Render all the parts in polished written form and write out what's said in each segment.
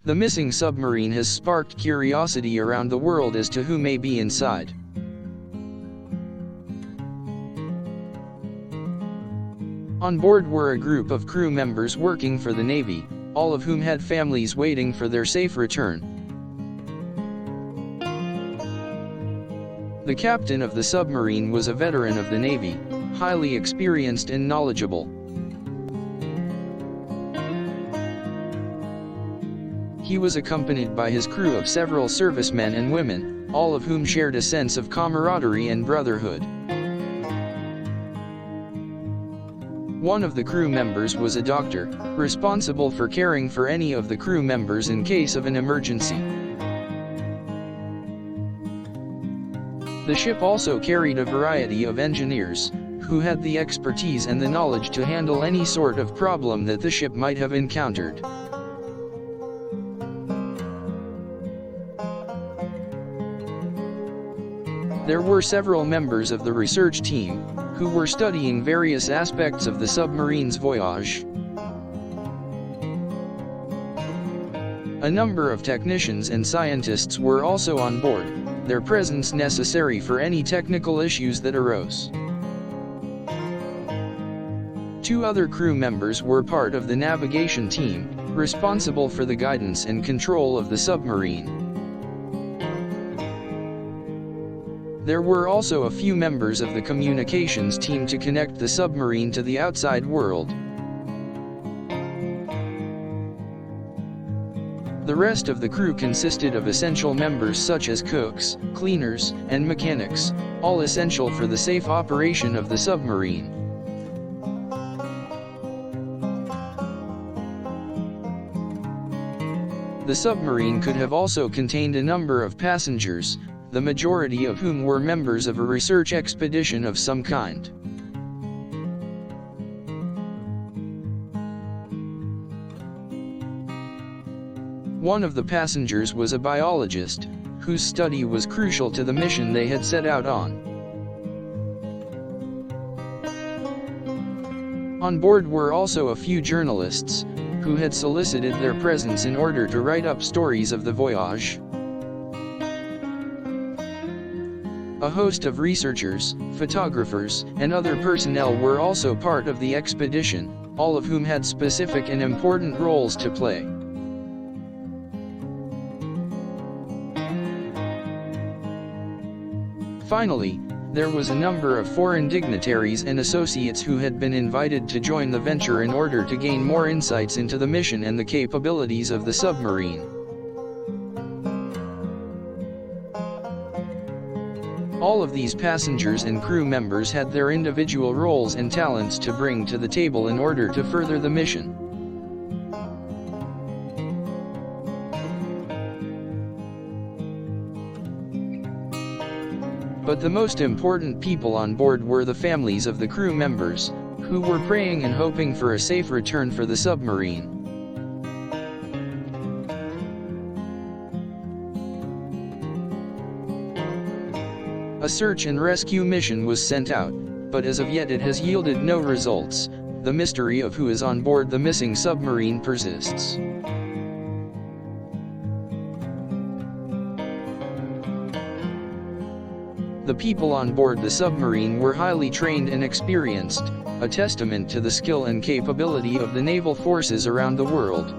The missing submarine has sparked curiosity around the world as to who may be inside. On board were a group of crew members working for the Navy, all of whom had families waiting for their safe return. The captain of the submarine was a veteran of the Navy, highly experienced and knowledgeable. He was accompanied by his crew of several servicemen and women, all of whom shared a sense of camaraderie and brotherhood. One of the crew members was a doctor, responsible for caring for any of the crew members in case of an emergency. The ship also carried a variety of engineers, who had the expertise and the knowledge to handle any sort of problem that the ship might have encountered. There were several members of the research team, who were studying various aspects of the submarine's voyage. A number of technicians and scientists were also on board, their presence necessary for any technical issues that arose. 2 other crew members were part of the navigation team, responsible for the guidance and control of the submarine. There were also a few members of the communications team to connect the submarine to the outside world. The rest of the crew consisted of essential members such as cooks, cleaners, and mechanics, all essential for the safe operation of the submarine. The submarine could have also contained a number of passengers, the majority of whom were members of a research expedition of some kind. One of the passengers was a biologist, whose study was crucial to the mission they had set out on. On board were also a few journalists, who had solicited their presence in order to write up stories of the voyage. A host of researchers, photographers, and other personnel were also part of the expedition, all of whom had specific and important roles to play. Finally, there was a number of foreign dignitaries and associates who had been invited to join the venture in order to gain more insights into the mission and the capabilities of the submarine. All of these passengers and crew members had their individual roles and talents to bring to the table in order to further the mission. But the most important people on board were the families of the crew members, who were praying and hoping for a safe return for the submarine. A search and rescue mission was sent out, but as of yet it has yielded no results. The mystery of who is on board the missing submarine persists. The people on board the submarine were highly trained and experienced, a testament to the skill and capability of the naval forces around the world.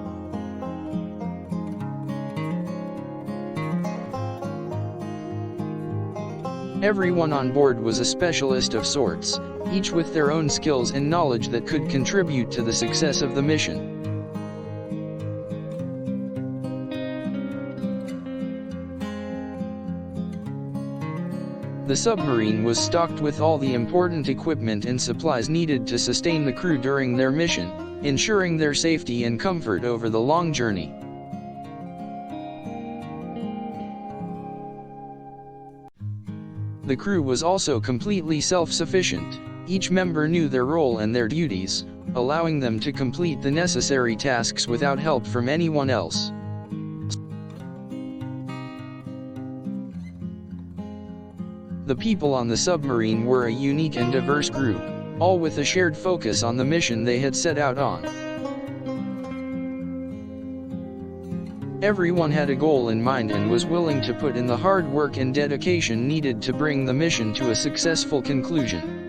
Everyone on board was a specialist of sorts, each with their own skills and knowledge that could contribute to the success of the mission. The submarine was stocked with all the important equipment and supplies needed to sustain the crew during their mission, ensuring their safety and comfort over the long journey. The crew was also completely self-sufficient. Each member knew their role and their duties, allowing them to complete the necessary tasks without help from anyone else. The people on the submarine were a unique and diverse group, all with a shared focus on the mission they had set out on. Everyone had a goal in mind and was willing to put in the hard work and dedication needed to bring the mission to a successful conclusion.